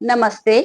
नमस्ते,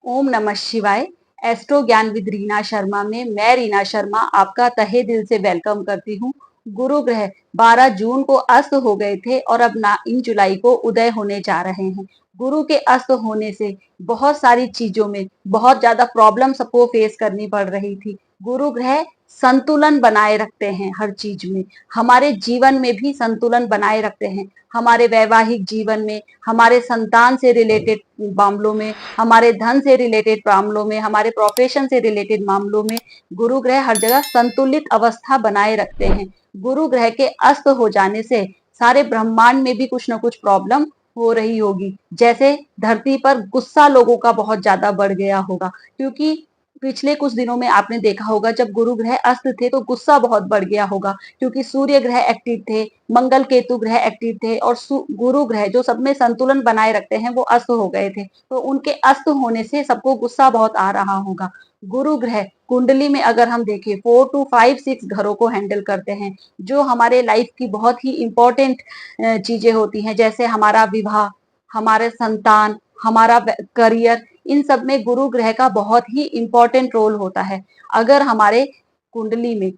ओम नमः शिवाय। एस्ट्रो ज्ञान विद रीना शर्मा में मैं रीना शर्मा आपका तहे दिल से वेलकम करती हूँ। गुरु ग्रह 12 जून को अस्त हो गए थे और अब 9 जुलाई को उदय होने जा रहे हैं। गुरु के अस्त होने से बहुत सारी चीजों में बहुत ज्यादा प्रॉब्लम सबको फेस करनी पड़ रही थी। गुरु ग्रह संतुलन बनाए रखते हैं हर चीज में, हमारे जीवन में भी संतुलन बनाए रखते हैं। हमारे वैवाहिक जीवन में, हमारे संतान से रिलेटेड मामलों में, हमारे धन से रिलेटेड मामलों में, हमारे प्रोफेशन से रिलेटेड मामलों में गुरु ग्रह हर जगह संतुलित अवस्था बनाए रखते हैं। गुरु ग्रह के अस्त हो जाने से सारे ब्रह्मांड में भी कुछ ना कुछ प्रॉब्लम हो रही होगी। जैसे धरती पर गुस्सा लोगों का बहुत ज्यादा बढ़ गया होगा, क्योंकि पिछले कुछ दिनों में आपने देखा होगा जब गुरु ग्रह अस्त थे तो गुस्सा बहुत बढ़ गया होगा, क्योंकि सूर्य ग्रह एक्टिव थे, मंगल केतु ग्रह एक्टिव थे और गुरु ग्रह जो सब में संतुलन बनाए रखते हैं वो अस्त हो गए थे। तो उनके अस्त होने से सबको गुस्सा बहुत आ रहा होगा। गुरु ग्रह कुंडली में अगर हम देखें 4 to 5 6 घरों को हैंडल करते हैं, जो हमारे लाइफ की बहुत ही इंपॉर्टेंट चीजें होती हैं, जैसे हमारा विवाह, हमारे संतान, हमारा करियर, इन सब में गुरु ग्रह का बहुत ही इंपॉर्टेंट रोल होता है। अगर हमारे कुंडली में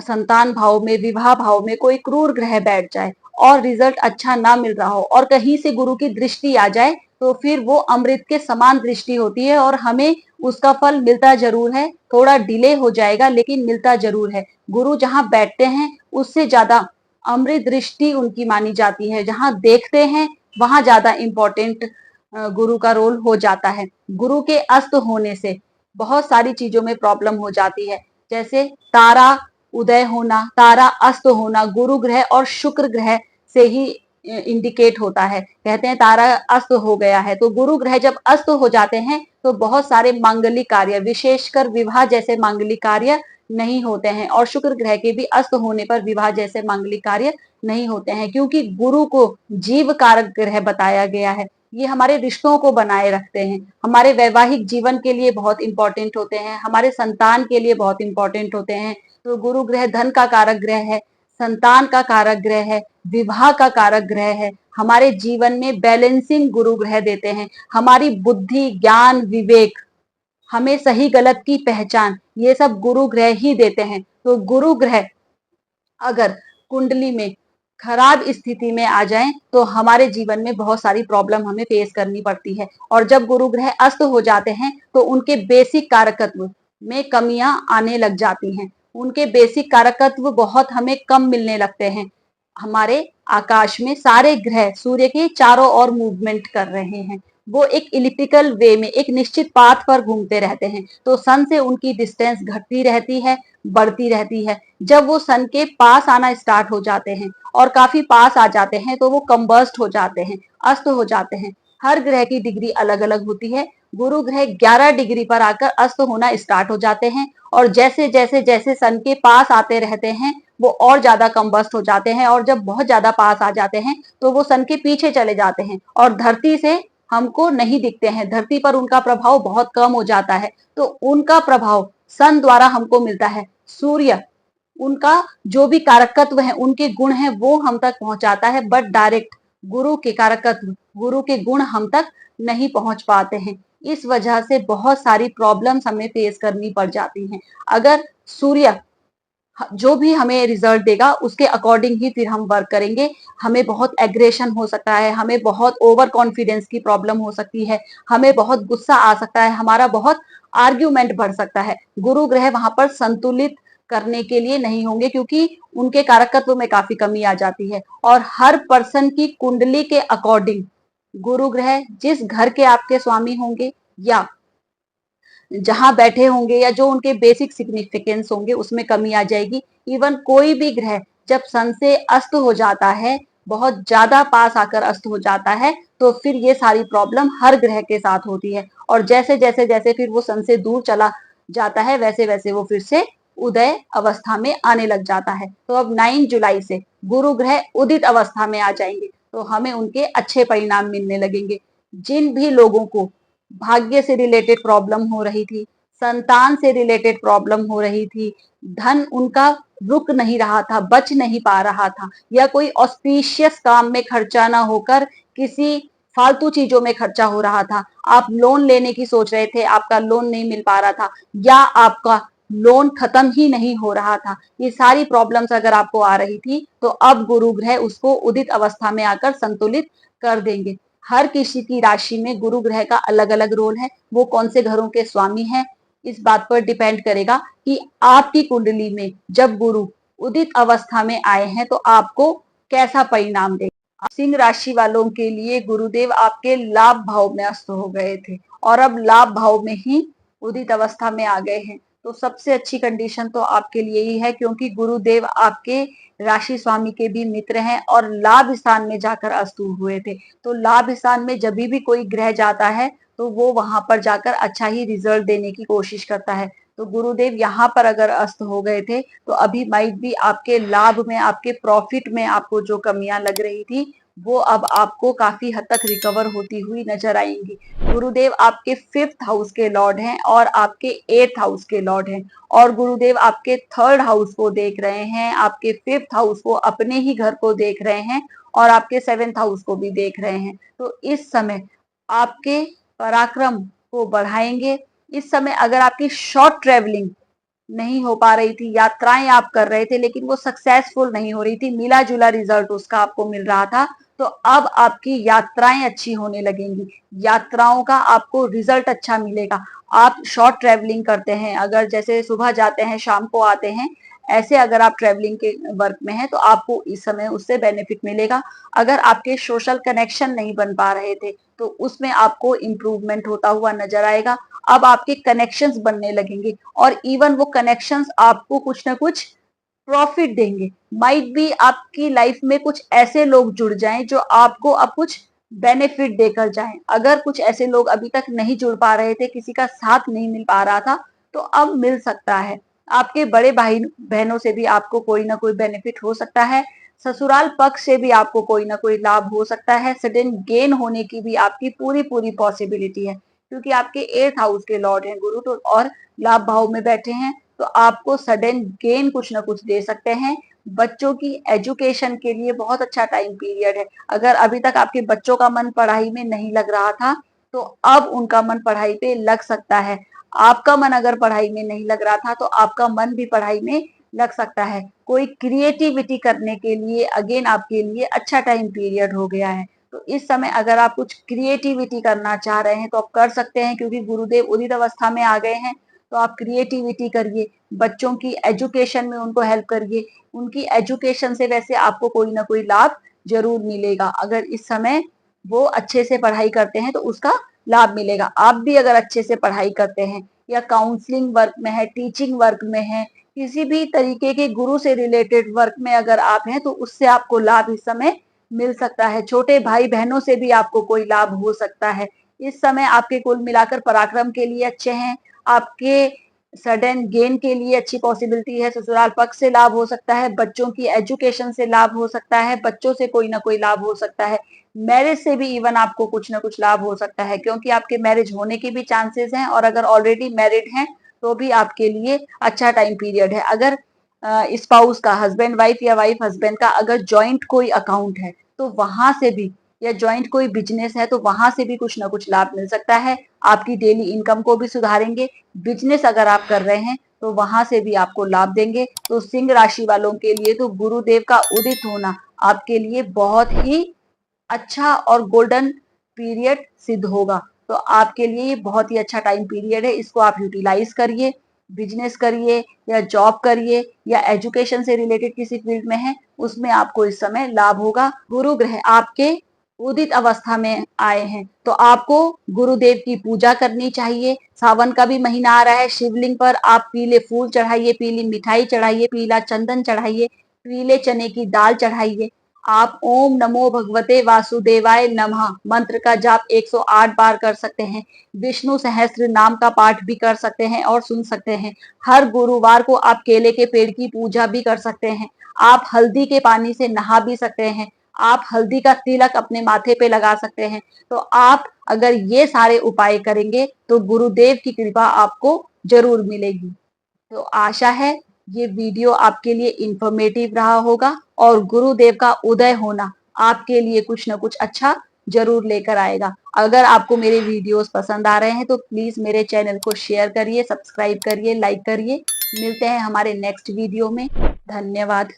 संतान भाव में, विवाह भाव में कोई क्रूर ग्रह बैठ जाए और रिजल्ट अच्छा ना मिल रहा हो और कहीं से गुरु की दृष्टि आ जाए, तो फिर वो अमृत के समान दृष्टि होती है और हमें उसका फल मिलता जरूर है। थोड़ा डिले हो जाएगा लेकिन मिलता जरूर है। गुरु जहां बैठते हैं उससे ज्यादा अमृत दृष्टि उनकी मानी जाती है। जहां देखते हैं वहां ज्यादा इंपॉर्टेंट गुरु का रोल हो जाता है। गुरु के अस्त होने से बहुत सारी चीजों में प्रॉब्लम हो जाती है, जैसे तारा उदय होना, तारा अस्त होना गुरु ग्रह और शुक्र ग्रह से ही इंडिकेट होता है। कहते हैं तारा अस्त हो गया है, तो गुरु ग्रह जब अस्त हो जाते हैं तो बहुत सारे मांगलिक कार्य, विशेषकर विवाह जैसे मांगलिक कार्य नहीं होते हैं। और शुक्र ग्रह के भी अस्त होने पर विवाह जैसे मांगलिक कार्य नहीं होते हैं, क्योंकि गुरु को जीव कारक ग्रह बताया गया है। ये हमारे रिश्तों को बनाए रखते हैं, हमारे वैवाहिक जीवन के लिए बहुत इंपॉर्टेंट होते हैं, हमारे संतान के लिए बहुत इंपॉर्टेंट होते हैं। तो गुरु ग्रह धन का कारक ग्रह है, संतान का कारक ग्रह है, विवाह का कारक ग्रह है। हमारे जीवन में बैलेंसिंग गुरु ग्रह देते हैं। हमारी बुद्धि, ज्ञान, विवेक, हमें सही गलत की पहचान, ये सब गुरु ग्रह ही देते हैं। तो गुरु ग्रह अगर कुंडली में खराब स्थिति में आ जाएं तो हमारे जीवन में बहुत सारी प्रॉब्लम हमें फेस करनी पड़ती है। और जब गुरु ग्रह अस्त हो जाते हैं तो उनके बेसिक कारकत्व में कमियां आने लग जाती हैं। उनके बेसिक कारकत्व बहुत हमें कम मिलने लगते हैं। हमारे आकाश में सारे ग्रह सूर्य के चारों ओर मूवमेंट कर रहे हैं, वो एक इलिप्टिकल वे में एक निश्चित पाथ पर घूमते रहते हैं, तो सन से उनकी डिस्टेंस घटती रहती है, बढ़ती रहती है। जब वो सन के पास आना स्टार्ट हो जाते हैं और काफी पास आ जाते हैं तो वो कंबस्ट हो जाते हैं, अस्त हो जाते हैं। हर ग्रह की डिग्री अलग अलग होती है। गुरु ग्रह 11 डिग्री पर आकर अस्त होना स्टार्ट हो जाते हैं और जैसे जैसे जैसे सन के पास आते रहते हैं वो और ज्यादा कंबस्ट हो जाते हैं, और जब बहुत ज्यादा पास आ जाते हैं तो वो सन के पीछे चले जाते हैं और धरती से हमको नहीं दिखते हैं। धरती पर उनका प्रभाव बहुत कम हो जाता है, तो उनका प्रभाव सन द्वारा हमको मिलता है। सूर्य उनका जो भी कारकत्व है, उनके गुण है, वो हम तक पहुंचाता है, बट डायरेक्ट गुरु के कारकत्व, गुरु के गुण हम तक नहीं पहुंच पाते हैं। इस वजह से बहुत सारी प्रॉब्लम्स हमें फेस करनी पड़ जाती हैं। अगर सूर्य जो भी हमें रिजल्ट देगा उसके अकॉर्डिंग ही फिर हम वर्क करेंगे। हमें बहुत एग्रेशन हो सकता है, हमें बहुत ओवर कॉन्फिडेंस की प्रॉब्लम हो सकती है, हमें बहुत गुस्सा आ सकता है, हमारा बहुत आर्ग्यूमेंट बढ़ सकता है। गुरु ग्रह वहां पर संतुलित करने के लिए नहीं होंगे, क्योंकि उनके कारकत्व में काफी कमी आ जाती है। और हर पर्सन की कुंडली के अकॉर्डिंग गुरु ग्रह जिस घर के आपके स्वामी होंगे या जहां बैठे होंगे या जो उनके बेसिक सिग्निफिकेंस होंगे उसमें कमी आ जाएगी। इवन कोई भी ग्रह जब सन से अस्त हो जाता है, बहुत ज्यादा पास आकर अस्त हो जाता है, तो फिर ये सारी प्रॉब्लम हर ग्रह के साथ होती है। और जैसे जैसे जैसे फिर वो सन से दूर चला जाता है वैसे वैसे वो फिर से उदय अवस्था में आने लग जाता है। तो अब 9 जुलाई से गुरु ग्रह उदित अवस्था में आ जाएंगे, तो हमें उनके अच्छे परिणाम मिलने लगेंगे। जिन भी लोगों को भाग्य से रिलेटेड प्रॉब्लम हो रही थी, संतान से रिलेटेड प्रॉब्लम हो रही थी, धन उनका रुक नहीं रहा था, बच नहीं पा रहा था, या कोई ऑस्पिशियस काम में खर्चा ना होकर किसी फालतू चीजों में खर्चा हो रहा था, आप लोन लेने की सोच रहे थे, आपका लोन नहीं मिल पा रहा था, या आपका लोन खत्म ही नहीं हो रहा था, ये सारी प्रॉब्लम्स अगर आपको आ रही थी, तो अब गुरु ग्रह उसको उदित अवस्था में आकर संतुलित कर देंगे। हर किसी की राशि में गुरु ग्रह का अलग अलग रोल है, वो कौन से घरों के स्वामी हैं, इस बात पर डिपेंड करेगा कि आपकी कुंडली में जब गुरु उदित अवस्था में आए हैं तो आपको कैसा परिणाम देगा। सिंह राशि वालों के लिए गुरुदेव आपके लाभ भाव में अस्त हो गए थे और अब लाभ भाव में ही उदित अवस्था में आ गए हैं, तो सबसे अच्छी कंडीशन तो आपके लिए ही है, क्योंकि गुरुदेव आपके राशि स्वामी के भी मित्र हैं और लाभ स्थान में जाकर अस्त हुए थे। तो लाभ स्थान में जब भी कोई ग्रह जाता है तो वो वहां पर जाकर अच्छा ही रिजल्ट देने की कोशिश करता है। तो गुरुदेव यहाँ पर अगर अस्त हो गए थे तो अभी माइट भी आपके लाभ में, आपके प्रॉफिट में आपको जो कमियां लग रही थी वो अब आपको काफी हद तक रिकवर होती हुई नजर आएंगी। गुरुदेव आपके 5th हाउस के लॉर्ड हैं और आपके 8th हाउस के लॉर्ड हैं, और गुरुदेव आपके 3rd हाउस को देख रहे हैं, आपके 5th हाउस को, अपने ही घर को देख रहे हैं, और आपके 7th हाउस को भी देख रहे हैं। तो इस समय आपके पराक्रम को बढ़ाएंगे। इस समय अगर आपकी शॉर्ट ट्रेवलिंग नहीं हो पा रही थी, यात्राएं आप कर रहे थे लेकिन वो सक्सेसफुल नहीं हो रही थी, मिला जुला रिजल्ट उसका आपको मिल रहा था, तो अब आपकी यात्राएं अच्छी होने लगेंगी, यात्राओं का आपको रिजल्ट अच्छा मिलेगा। आप शॉर्ट ट्रेवलिंग करते हैं, अगर जैसे सुबह जाते हैं शाम को आते हैं, ऐसे अगर आप ट्रेवलिंग के वर्क में हैं तो आपको इस समय उससे बेनिफिट मिलेगा। अगर आपके सोशल कनेक्शन नहीं बन पा रहे थे तो उसमें आपको इम्प्रूवमेंट होता हुआ नजर आएगा। अब आपके कनेक्शंस बनने लगेंगे और इवन वो कनेक्शंस आपको कुछ ना कुछ प्रॉफिट देंगे। माइट भी आपकी लाइफ में कुछ ऐसे लोग जुड़ जाएं जो आपको अब कुछ बेनिफिट देकर जाएं। अगर कुछ ऐसे लोग अभी तक नहीं जुड़ पा रहे थे, किसी का साथ नहीं मिल पा रहा था, तो अब मिल सकता है। आपके बड़े भाई बहनों से भी आपको कोई ना कोई बेनिफिट हो सकता है, ससुराल पक्ष से भी आपको कोई ना कोई लाभ हो सकता है, सडन गेन होने की भी आपकी पूरी पूरी पॉसिबिलिटी है, क्योंकि आपके 8th हाउस के लॉर्ड हैं गुरु, तो और लाभ भाव में बैठे हैं, तो आपको सडन गेन कुछ ना कुछ दे सकते हैं। बच्चों की एजुकेशन के लिए बहुत अच्छा टाइम पीरियड है। अगर अभी तक आपके बच्चों का मन पढ़ाई में नहीं लग रहा था तो अब उनका मन पढ़ाई पे लग सकता है। आपका मन अगर पढ़ाई में नहीं लग रहा था तो आपका मन भी पढ़ाई में लग सकता है। कोई क्रिएटिविटी करने के लिए अगेन आपके लिए अच्छा टाइम पीरियड हो गया है। तो इस समय अगर आप कुछ क्रिएटिविटी करना चाह रहे हैं तो आप कर सकते हैं, क्योंकि गुरुदेव उदित अवस्था में आ गए हैं। तो आप क्रिएटिविटी करिए, बच्चों की एजुकेशन में उनको हेल्प करिए, उनकी एजुकेशन से वैसे आपको कोई ना कोई लाभ जरूर मिलेगा। अगर इस समय वो अच्छे से पढ़ाई करते हैं तो उसका लाभ मिलेगा। आप भी अगर अच्छे से पढ़ाई करते हैं या काउंसलिंग वर्क में है, टीचिंग वर्क में है, किसी भी तरीके के गुरु से रिलेटेड वर्क में अगर आप हैं तो उससे आपको लाभ इस समय मिल सकता है। छोटे भाई बहनों से भी आपको कोई लाभ हो सकता है। इस समय आपके कुल मिलाकर पराक्रम के लिए अच्छे हैं, आपके सडन गेन के लिए अच्छी पॉसिबिलिटी है, ससुराल पक्ष से लाभ हो सकता है, बच्चों की एजुकेशन से लाभ हो सकता है, बच्चों से कोई ना कोई लाभ हो सकता है, मैरिज से भी इवन आपको कुछ ना कुछ लाभ हो सकता है, क्योंकि आपके मैरिज होने के भी चांसेस हैं, और अगर ऑलरेडी मैरिड हैं तो भी आपके लिए अच्छा टाइम पीरियड है। अगर स्पाउस का, हस्बैंड वाइफ या वाइफ हस्बैंड का अगर जॉइंट कोई अकाउंट है तो वहां से भी, या जॉइंट कोई बिजनेस है तो वहां से भी कुछ ना कुछ लाभ मिल सकता है। आपकी डेली इनकम को भी सुधारेंगे। बिजनेस अगर आप कर रहे हैं तो वहां से भी आपको लाभ देंगे। तो सिंह राशि वालों के लिए तो गुरुदेव का उदित होना आपके लिए बहुत ही अच्छा और गोल्डन पीरियड सिद्ध होगा। तो आपके लिए ये बहुत ही अच्छा टाइम पीरियड है, इसको आप यूटिलाइज करिए, बिजनेस करिए या जॉब करिए या एजुकेशन से रिलेटेड किसी फील्ड में है उसमें आपको इस समय लाभ होगा। गुरु ग्रह आपके उदित अवस्था में आए हैं तो आपको गुरुदेव की पूजा करनी चाहिए। सावन का भी महीना आ रहा है, शिवलिंग पर आप पीले फूल चढ़ाइए, पीली मिठाई चढ़ाइए, पीला चंदन चढ़ाइए, पीले चने की दाल चढ़ाइए। आप ओम नमो भगवते वासुदेवाय नमः मंत्र का जाप 108 बार कर सकते हैं। विष्णु सहस्त्र नाम का पाठ भी कर सकते हैं और सुन सकते हैं। हर गुरुवार को आप केले के पेड़ की पूजा भी कर सकते हैं। आप हल्दी के पानी से नहा भी सकते हैं। आप हल्दी का तिलक अपने माथे पे लगा सकते हैं। तो आप अगर ये सारे उपाय करेंगे तो गुरुदेव की कृपा आपको जरूर मिलेगी। तो आशा है ये वीडियो आपके लिए इंफॉर्मेटिव रहा होगा और गुरुदेव का उदय होना आपके लिए कुछ ना कुछ अच्छा जरूर लेकर आएगा। अगर आपको मेरे वीडियोस पसंद आ रहे हैं तो प्लीज मेरे चैनल को शेयर करिए, सब्सक्राइब करिए, लाइक करिए। मिलते हैं हमारे नेक्स्ट वीडियो में। धन्यवाद।